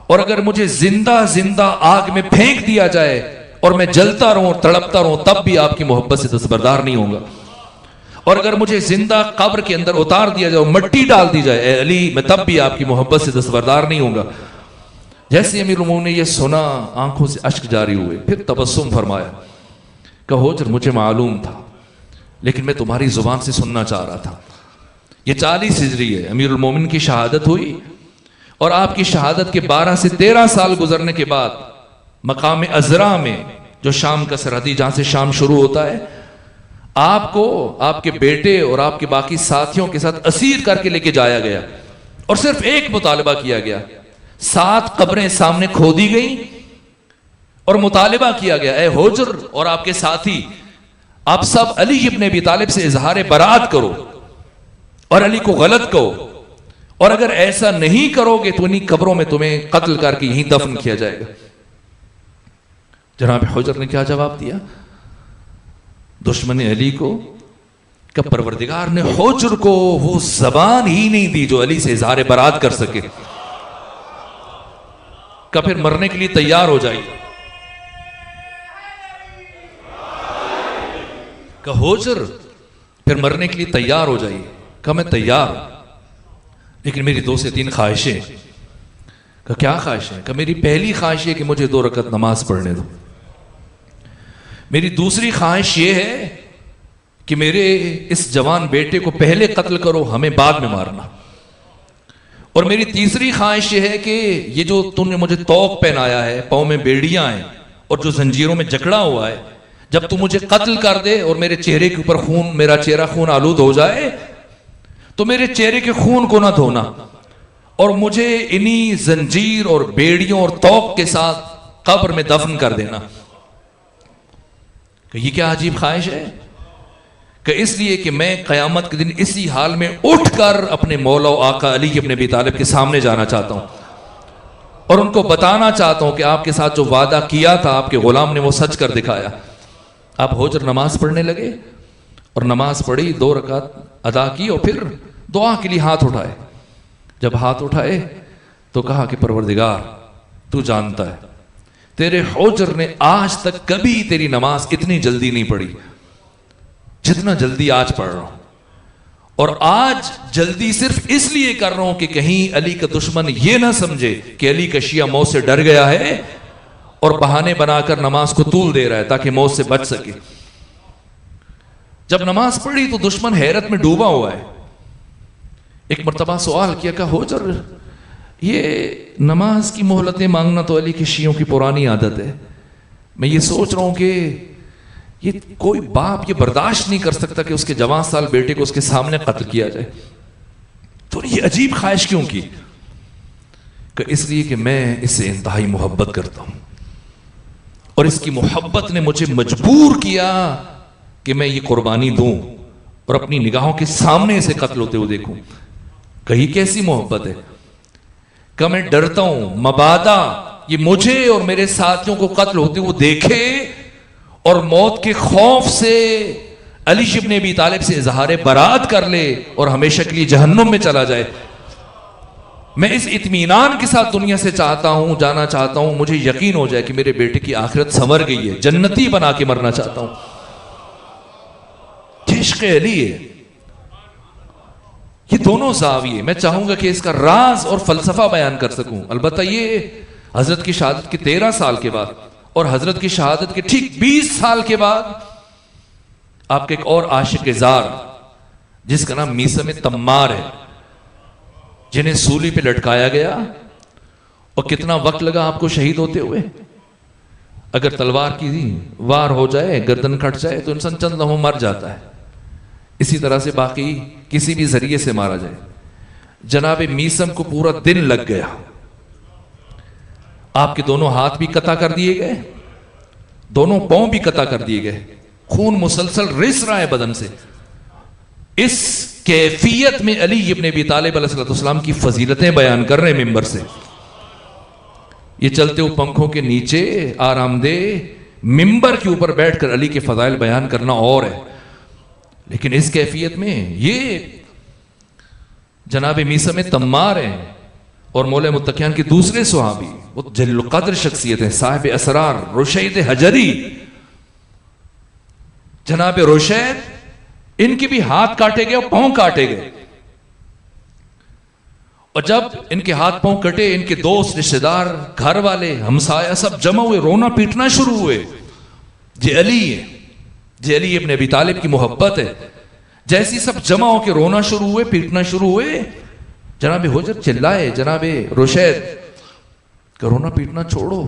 اور اگر مجھے زندہ زندہ آگ میں پھینک دیا جائے اور میں جلتا رہوں تڑپتا رہوں تب بھی آپ کی محبت سے دستبردار نہیں ہوں گا، اور اگر مجھے زندہ قبر کے اندر اتار دیا جائے مٹی ڈال دی جائے اے علی میں تب بھی آپ کی محبت سے دستبردار نہیں ہوں گا۔ جیسے امیر المومنین نے یہ سنا آنکھوں سے اشک جاری ہوئے، پھر تبسم فرمایا کہ حجر مجھے معلوم تھا لیکن میں تمہاری زبان سے سننا چاہ رہا تھا۔ یہ 40 ہجری ہے، امیر المومنین کی شہادت ہوئی، اور آپ کی شہادت کے 12 سے 13 سال گزرنے کے بعد مقام عذرا میں جو شام کا سرحدی جہاں سے شام شروع ہوتا ہے، آپ کو آپ کے بیٹے اور آپ کے باقی ساتھیوں کے ساتھ اسیر کر کے لے کے جایا گیا، اور صرف ایک مطالبہ کیا گیا، 7 قبریں سامنے کھودی گئیں اور مطالبہ کیا گیا اے حجر اور آپ کے ساتھی آپ سب علی ابن ابی طالب سے اظہار برات کرو اور علی کو غلط کہو، اور اگر ایسا نہیں کرو گے تو انہیں قبروں میں تمہیں قتل کر کے یہیں دفن کیا جائے گا۔ جناب حجر نے کیا جواب دیا دشمن علی کو کہ پروردگار نے حجر کو وہ زبان ہی نہیں دی جو علی سے اظہار برات کر سکے، کہ پھر مرنے کے لیے تیار ہو جائیے۔ کہ حجر پھر مرنے کے لیے تیار ہو جائیے۔ کہ میں تیار ہوں، لیکن میری 2 سے 3 خواہشیں۔ کہ کیا خواہشیں؟ کہ میری پہلی خواہش ہے کہ مجھے 2 رکعت نماز پڑھنے دو۔ میری دوسری خواہش یہ ہے کہ میرے اس جوان بیٹے کو پہلے قتل کرو، ہمیں بعد میں مارنا۔ اور میری تیسری خواہش یہ ہے کہ یہ جو تم نے مجھے توق پہنایا ہے، پاؤں میں بیڑیاں ہیں اور جو زنجیروں میں جکڑا ہوا ہے، جب تم مجھے قتل کر دے اور میرے چہرے کے اوپر خون، میرا چہرہ خون آلود ہو جائے، تو میرے چہرے کے خون کو نہ دھونا اور مجھے انہی زنجیر اور بیڑیوں اور توق کے ساتھ قبر میں دفن کر دینا۔ کہ یہ کیا عجیب خواہش ہے؟ کہ اس لیے کہ میں قیامت کے دن اسی حال میں اٹھ کر اپنے مولا و آقا علی ابن ابی طالب کے سامنے جانا چاہتا ہوں اور ان کو بتانا چاہتا ہوں کہ آپ کے ساتھ جو وعدہ کیا تھا آپ کے غلام نے وہ سچ کر دکھایا۔ آپ حجر نماز پڑھنے لگے اور نماز پڑھی، 2 رکعت ادا کی اور پھر دعا کے لیے ہاتھ اٹھائے۔ جب ہاتھ اٹھائے تو کہا کہ پروردگار تو جانتا ہے تیرے حجر نے آج تک کبھی تیری نماز اتنی جلدی نہیں پڑھی جتنا جلدی آج پڑھ رہا ہوں، اور آج جلدی صرف اس لیے کر رہا ہوں کہ کہیں علی کا دشمن یہ نہ سمجھے کہ علی کا شیعہ موت سے ڈر گیا ہے اور بہانے بنا کر نماز کو طول دے رہا ہے تاکہ موت سے بچ سکے۔ جب نماز پڑھی تو دشمن حیرت میں ڈوبا ہوا ہے۔ ایک مرتبہ سوال کیا کہ حجر یہ نماز کی مہلتیں مانگنا تو علی کے شیعوں کی پرانی عادت ہے، میں یہ سوچ رہا ہوں کہ یہ کوئی باپ یہ برداشت نہیں کر سکتا کہ اس کے جوان سال بیٹے کو اس کے سامنے قتل کیا جائے، تو یہ عجیب خواہش کیوں کی؟ کہ اس لیے کہ میں اس سے انتہائی محبت کرتا ہوں اور اس کی محبت نے مجھے مجبور کیا کہ میں یہ قربانی دوں اور اپنی نگاہوں کے سامنے اسے قتل ہوتے ہوئے دیکھوں۔ کہیں کیسی محبت ہے کہ میں ڈرتا ہوں مبادا یہ مجھے اور میرے ساتھیوں کو قتل ہوتے ہوئے دیکھے اور موت کے خوف سے علی ابن ابی طالب سے اظہار برات کر لے اور ہمیشہ کے لیے جہنم میں چلا جائے۔ میں اس اطمینان کے ساتھ دنیا سے جانا چاہتا ہوں، مجھے یقین ہو جائے کہ میرے بیٹے کی آخرت سنور گئی ہے، جنتی بنا کے مرنا چاہتا ہوں۔ عشق علی ہے یہ دونوں زاویے، میں چاہوں گا کہ اس کا راز اور فلسفہ بیان کر سکوں۔ البتہ یہ حضرت کی شہادت کے 13 سال کے بعد اور حضرت کی شہادت کے ٹھیک 20 سال کے بعد آپ کے ایک اور عاشق زار جس کا نام میثم تمار ہے، جنہیں سولی پہ لٹکایا گیا، اور کتنا وقت لگا آپ کو شہید ہوتے ہوئے؟ اگر تلوار کی وار ہو جائے، گردن کٹ جائے تو انسان چند لمحوں مر جاتا ہے، اسی طرح سے باقی کسی بھی ذریعے سے مارا جائے۔ جناب میثم کو پورا دن لگ گیا، آپ کے دونوں ہاتھ بھی قطع کر دیے گئے، دونوں پاؤں بھی قطع کر دیے گئے، خون مسلسل رس رہا ہے بدن سے۔ اس کیفیت میں علی ابن ابی طالب علیہ السلام کی فضیلتیں بیان کر رہے ہیں ممبر سے۔ یہ چلتے ہوئے پنکھوں کے نیچے آرام دہ ممبر کے اوپر بیٹھ کر علی کے فضائل بیان کرنا اور ہے، لیکن اس کیفیت میں یہ جناب میثم تمار ہیں اور مولا متقیان کے دوسرے صحابی، وہ جلیل القدر شخصیت ہیں، صاحب اسرار رشید حجری، جناب رشید، ان کے بھی ہاتھ کاٹے گئے اور پاؤں کاٹے گئے، اور جب ان کے ہاتھ پاؤں کٹے ان کے دوست، رشتہ دار، گھر والے، ہمسایہ سب جمع ہوئے، رونا پیٹنا شروع ہوئے۔ یہ علی ہے، یہ علی ابن ابی طالب کی محبت ہے۔ جیسی سب جمع ہو کے رونا شروع ہوئے، پیٹنا شروع ہوئے، جناب حجر چلائے جناب رشید کہ رونا پیٹنا چھوڑو،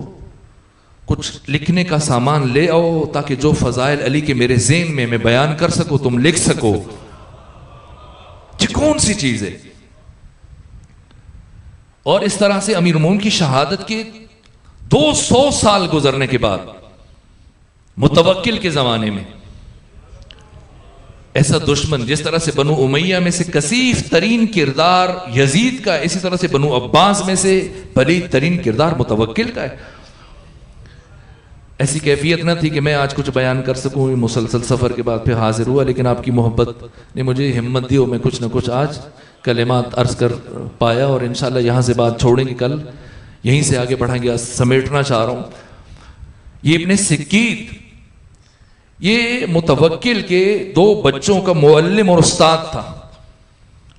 کچھ لکھنے کا سامان لے آؤ تاکہ جو فضائل علی کے میرے ذہن میں بیان کر سکو تم لکھ سکو۔ یہ کون سی چیز ہے؟ اور اس طرح سے امیر المومنین کی شہادت کے 200 سال گزرنے کے بعد، متوکل کے زمانے میں ایسا دشمن جس طرح سے بنو امیہ میں سے کثیف ترین کردار یزید کا، اسی طرح سے بنو عباس میں سے پلید ترین کردار متوکل کا ہے. ایسی کیفیت نہ تھی کہ میں آج کچھ بیان کر سکوں، مسلسل سفر کے بعد پھر حاضر ہوا، لیکن آپ کی محبت نے مجھے ہمت دی اور میں کچھ نہ کچھ آج کلمات عرض کر پایا، اور انشاءاللہ یہاں سے بات چھوڑیں گے، کل یہیں سے آگے بڑھیں گے. سمیٹنا چاہ رہا ہوں، یہ ابن سکیت یہ متوکل کے 2 بچوں کا معلم اور استاد تھا،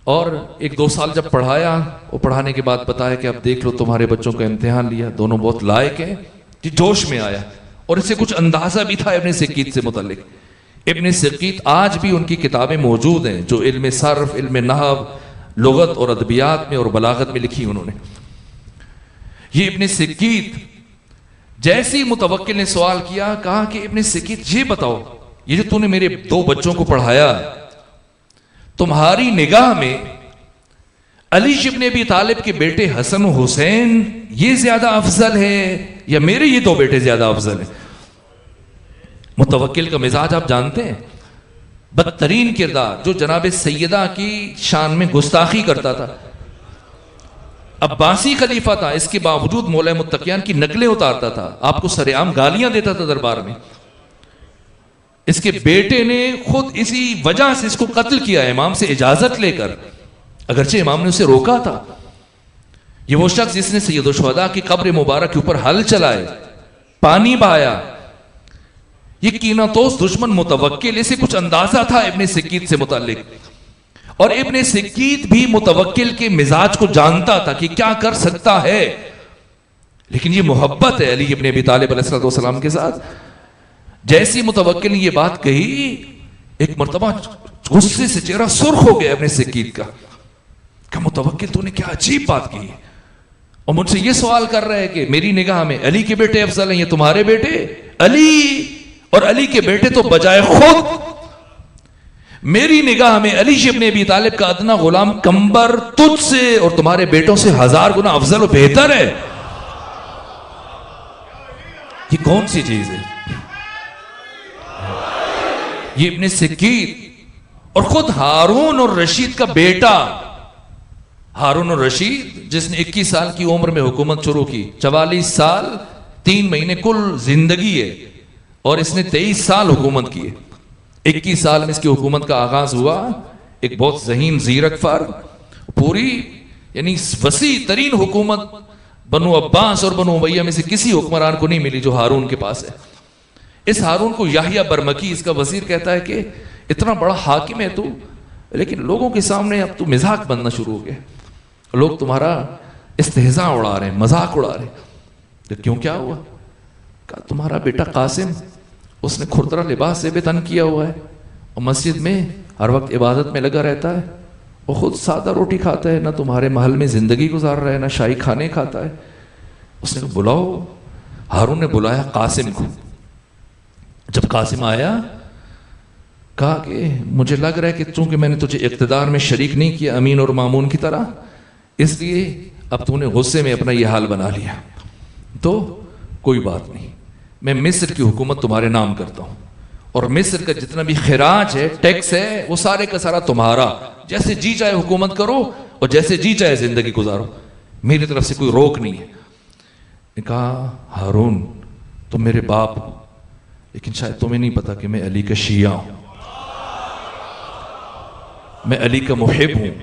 اور 1-2 سال جب پڑھایا اور پڑھانے کے بعد بتایا کہ اب دیکھ لو تمہارے بچوں کا امتحان لیا، دونوں بہت لائق ہیں. جوش میں آیا اور اسے کچھ اندازہ بھی تھا ابن سکیت سے متعلق. ابن سکیت آج بھی ان کی کتابیں موجود ہیں جو علم صرف، علم نحو، لغت اور ادبیات میں اور بلاغت میں لکھی انہوں نے. یہ ابن سکیت جیسی متوکل نے سوال کیا، کہا کہ ابن سکیت یہ بتاؤ، یہ جو تو نے میرے 2 بچوں کو پڑھایا، تمہاری نگاہ میں علی ابن ابی طالب کے بیٹے حسن و حسین یہ زیادہ افضل ہے یا میرے یہ 2 بیٹے زیادہ افضل ہیں؟ متوکل کا مزاج آپ جانتے ہیں، بدترین کردار، جو جناب سیدہ کی شان میں گستاخی کرتا تھا. عباسی خلیفہ تھا، اس کے باوجود مولا متقیان کی نقلیں اتارتا تھا، آپ کو سر عام گالیاں دیتا تھا دربار میں. اس کے بیٹے نے خود اسی وجہ سے اس کو قتل کیا امام سے اجازت لے کر، اگرچہ امام نے اسے روکا تھا. یہ وہ شخص جس نے سید الشہداء کی قبر مبارک کے اوپر ہل چلائے، پانی بہایا. یہ کینہ توس دشمن متوکل، اسے کچھ اندازہ تھا ابن سکیت سے متعلق، اور ابن سکیت بھی متوکل کے مزاج کو جانتا تھا کہ کیا کر سکتا ہے. لیکن یہ محبت ہے علی ابن ابی طالب علیہ السلام کے ساتھ. جیسی متوکل نے یہ بات کہی، ایک مرتبہ غصے سے چہرہ سرخ ہو گیا ابن سکیت کا، کہ متوکل تو نے کیا عجیب بات کی، اور مجھ سے یہ سوال کر رہا ہے کہ میری نگاہ میں علی کے بیٹے افضل ہیں یا تمہارے بیٹے؟ علی اور علی کے بیٹے تو بجائے خود، میری نگاہ میں علی ابن ابی طالب کا ادنا غلام کمبر تجھ سے اور تمہارے بیٹوں سے 1000 گنا افضل و بہتر ہے. یہ کون سی چیز ہے؟ یہ ابن سکیت، اور خود ہارون اور رشید کا بیٹا. ہارون اور رشید جس نے 21 سال کی عمر میں حکومت شروع کی، 44 سال 3 مہینے کل زندگی ہے، اور اس نے 23 سال حکومت کی ہے. 21 سال میں اس کی حکومت کا آغاز ہوا. ایک بہت ذہین زیرک فرد، پوری یعنی وسیع ترین حکومت بنو عباس اور بنو امیہ میں سے کسی حکمران کو نہیں ملی جو ہارون کے پاس ہے. اس ہارون کو یحییٰ برمکی اس کا وزیر کہتا ہے کہ اتنا بڑا حاکم ہے تو، لیکن لوگوں کے سامنے اب تو مذاق بننا شروع ہو گیا، لوگ تمہارا استہزاء اڑا رہے ہیں، مذاق اڑا رہے ہیں. تو کیوں، کیا ہوا؟ کہا تمہارا بیٹا قاسم، اس نے کھردرا لباس سے بھی تن کیا ہوا ہے، اور مسجد میں ہر وقت عبادت میں لگا رہتا ہے، وہ خود سادہ روٹی کھاتا ہے، نہ تمہارے محل میں زندگی گزار رہا ہے، نہ شاہی کھانے کھاتا ہے. اس نے کہا بلاؤ. ہارون نے بلایا قاسم کو. جب قاسم آیا، کہا کہ مجھے لگ رہا ہے کہ چونکہ میں نے تجھے اقتدار میں شریک نہیں کیا امین اور مامون کی طرح، اس لیے اب تو نے غصے میں اپنا یہ حال بنا لیا، تو کوئی بات نہیں، میں مصر کی حکومت تمہارے نام کرتا ہوں، اور مصر کا جتنا بھی خراج ہے، ٹیکس ہے، وہ سارے کا سارا تمہارا. جیسے جی چاہے حکومت کرو اور جیسے جی چاہے زندگی گزارو، میری طرف سے کوئی روک نہیں ہے. نے کہا ہارون تم میرے باپ ہو، لیکن شاید تمہیں نہیں پتا کہ میں علی کا شیعہ ہوں، میں علی کا محب ہوں.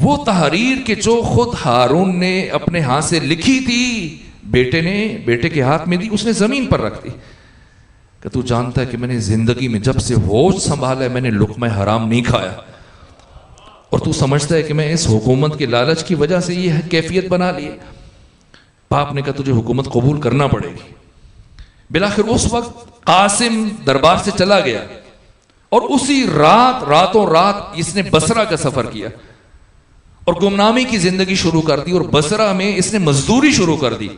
وہ تحریر کہ جو خود ہارون نے اپنے ہاتھ سے لکھی تھی، بیٹے نے بیٹے کے ہاتھ میں دی، اس نے زمین پر رکھ دی. کہ تو جانتا ہے کہ میں نے زندگی میں جب سے ہوش سنبھالا ہے میں نے لقمہ حرام نہیں کھایا، اور تو سمجھتا ہے کہ میں اس حکومت کے لالچ کی وجہ سے یہ کیفیت بنا لی. باپ نے کہا تجھے حکومت قبول کرنا پڑے گی. بلاخر اس وقت قاسم دربار سے چلا گیا، اور اسی راتوں رات اس نے بصرہ کا سفر کیا اور گمنامی کی زندگی شروع کر دی. اور بصرہ میں اس نے مزدوری شروع کر دی،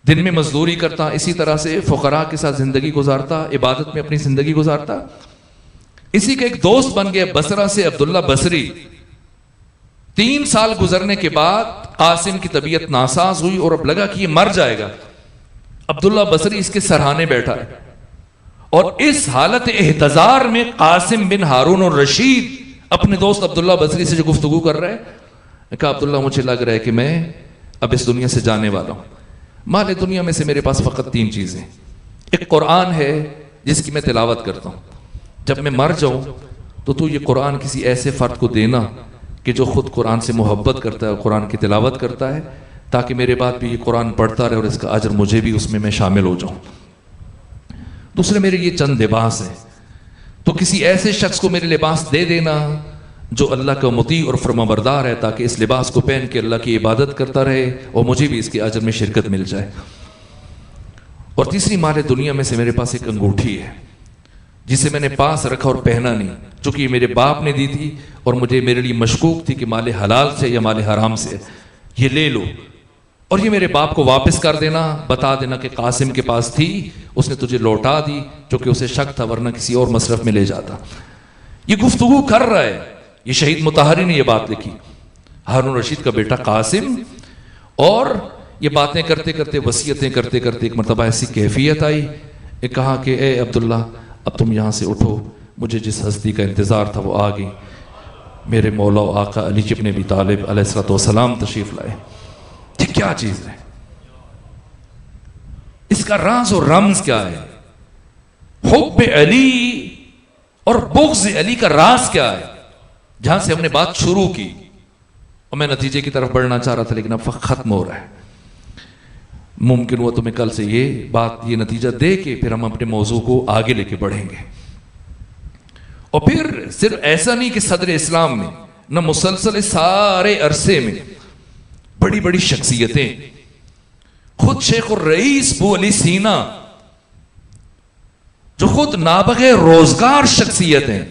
دن میں مزدوری کرتا، اسی طرح سے فقراء کے ساتھ زندگی گزارتا، عبادت میں اپنی زندگی گزارتا. اسی کا ایک دوست بن گیا بصرہ سے عبداللہ بصری. 3 سال گزرنے کے بعد قاسم کی طبیعت ناساز ہوئی اور اب لگا کہ یہ مر جائے گا. عبداللہ بصری اس کے سرہانے بیٹھا ہے اور اس حالت احتضار میں قاسم بن ہارون الرشید اپنے دوست عبداللہ بصری سے جو گفتگو کر رہے ہیں، کہا عبداللہ مجھے لگ رہا ہے کہ میں اب اس دنیا سے جانے والا ہوں، مال دنیا میں سے میرے پاس فقط 3 چیزیں، ایک قرآن ہے جس کی میں تلاوت کرتا ہوں، جب میں مر جاؤں تو یہ قرآن کسی ایسے فرد کو دینا کہ جو خود قرآن سے محبت کرتا ہے اور قرآن کی تلاوت کرتا ہے، تاکہ میرے بعد بھی یہ قرآن پڑھتا رہے اور اس کا اجر مجھے بھی اس میں شامل ہو جاؤں۔ دوسرے میرے یہ چند لباس ہیں، تو کسی ایسے شخص کو میرے لباس دے دینا جو اللہ کا مطیع اور فرمانبردار ہے، تاکہ اس لباس کو پہن کے اللہ کی عبادت کرتا رہے اور مجھے بھی اس کے اجر میں شرکت مل جائے۔ اور تیسری مال دنیا میں سے میرے پاس ایک انگوٹھی ہے جسے میں نے پاس رکھا اور پہنا نہیں، چونکہ یہ میرے باپ نے دی تھی اور مجھے میرے لیے مشکوک تھی کہ مال حلال سے یا مال حرام سے، یہ لے لو اور یہ میرے باپ کو واپس کر دینا، بتا دینا کہ قاسم کے پاس تھی، اس نے تجھے لوٹا دی، چونکہ اسے شک تھا ورنہ کسی اور مصرف میں لے جاتا۔ یہ گفتگو کر رہا ہے، یہ شہید مطہری نے یہ بات لکھی، ہارون رشید کا بیٹا قاسم، اور یہ باتیں کرتے کرتے وصیتیں کرتے کرتے ایک مرتبہ ایسی کیفیت آئی، ایک کہا کہ اے عبداللہ اب تم یہاں سے اٹھو، مجھے جس ہستی کا انتظار تھا وہ آ گئی، میرے مولا و آقا علی بن ابی طالب علیہ السلام تشریف لائے۔ یہ کیا چیز ہے؟ اس کا راز اور رمز کیا ہے؟ حب علی اور بغض علی کا راز کیا ہے؟ جہاں سے ہم نے بات شروع کی اور میں نتیجے کی طرف بڑھنا چاہ رہا تھا، لیکن اب وقت ختم ہو رہا ہے۔ ممکن ہوا تو میں کل سے یہ نتیجہ دے کے پھر ہم اپنے موضوع کو آگے لے کے بڑھیں گے۔ اور پھر صرف ایسا نہیں کہ صدر اسلام میں نہ مسلسل سارے عرصے میں بڑی بڑی شخصیتیں، خود شیخ الرئیس بو علی سینا جو خود نابغہ روزگار شخصیت ہیں،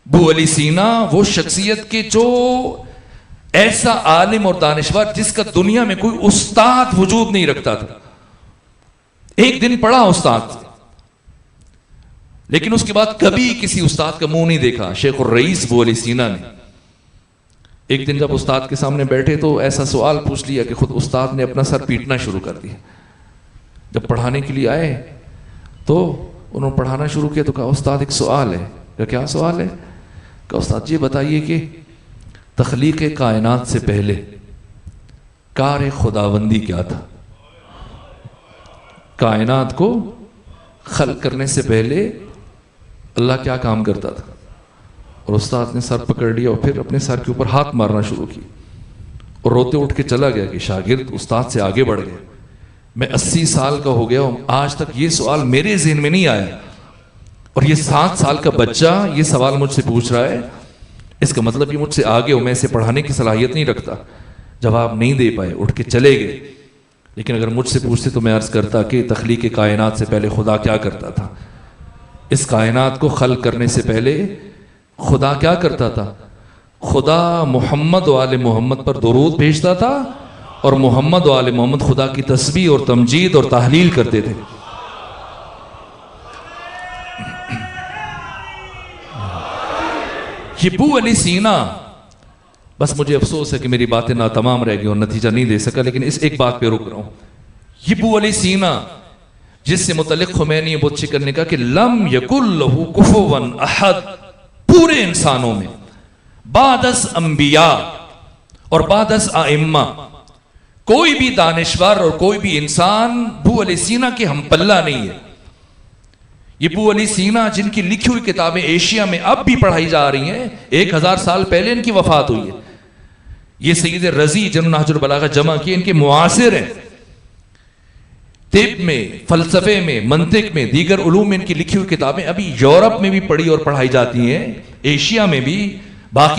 بو علی سینا وہ شخصیت کے جو ایسا عالم اور دانشور جس کا دنیا میں کوئی استاد وجود نہیں رکھتا تھا، ایک دن پڑھا استاد سے، لیکن اس کے بعد کبھی کسی استاد کا منہ نہیں دیکھا شیخ الرئیس بو علی سینا نے۔ ایک دن جب استاد کے سامنے بیٹھے تو ایسا سوال پوچھ لیا کہ خود استاد نے اپنا سر پیٹنا شروع کر دیا۔ جب پڑھانے کے لیے آئے تو انہوں نے پڑھانا شروع کیا تو کہا استاد ایک سوال ہے۔ کہ کیا سوال ہے؟ کہ استاد یہ بتائیے کہ تخلیق کائنات سے پہلے کار خداوندی کیا تھا؟ کائنات کو خلق کرنے سے پہلے اللہ کیا کام کرتا تھا؟ اور استاد نے سر پکڑ لیا اور پھر اپنے سر کے اوپر ہاتھ مارنا شروع کی اور روتے اٹھ کے چلا گیا کہ شاگرد استاد سے آگے بڑھ گئے۔ میں 80 سال کا ہو گیا ہوں، آج تک یہ سوال میرے ذہن میں نہیں آیا، اور یہ 7 سال کا بچہ یہ سوال مجھ سے پوچھ رہا ہے، اس کا مطلب یہ مجھ سے آگے ہو، میں اسے پڑھانے کی صلاحیت نہیں رکھتا۔ جواب نہیں دے پائے، اٹھ کے چلے گئے۔ لیکن اگر مجھ سے پوچھتے تو میں عرض کرتا کہ تخلیق کائنات سے پہلے خدا کیا کرتا تھا؟ اس کائنات کو خلق کرنے سے پہلے خدا کیا کرتا تھا؟ خدا محمد و آل محمد پر درود بھیجتا تھا، اور محمد و آل محمد خدا کی تسبیح اور تمجید اور تحلیل کرتے تھے۔ یہ بو علی سینا، بس مجھے افسوس ہے کہ میری باتیں ناتمام رہ گئی اور نتیجہ نہیں دے سکا، لیکن اس ایک بات پہ رک رہا ہوں۔ یہ بو علی سینا جس سے متعلق خمینی بت شکن نے کہا کہ لم یکن لہ کفوا احد، پورے انسانوں میں بعد از انبیاء اور بعد از ائمہ کوئی بھی دانشور اور کوئی بھی انسان بو علی سینا کے ہم پلہ نہیں ہے۔ یہ بو علی سینا جن کی لکھی ہوئی کتابیں ایشیا میں اب بھی پڑھائی جا رہی ہیں، 1000 سال پہلے ان کی وفات ہوئی ہے۔ یہ سید رضی جنہوں نے نہج البلاغہ جمع کی، ان کے معاصر ہیں۔ طب میں، فلسفے میں، منطق میں، دیگر علوم میں ان کی لکھی ہوئی کتابیں ابھی یورپ میں بھی پڑھی اور پڑھائی جاتی ہیں، ایشیا میں بھی، باقی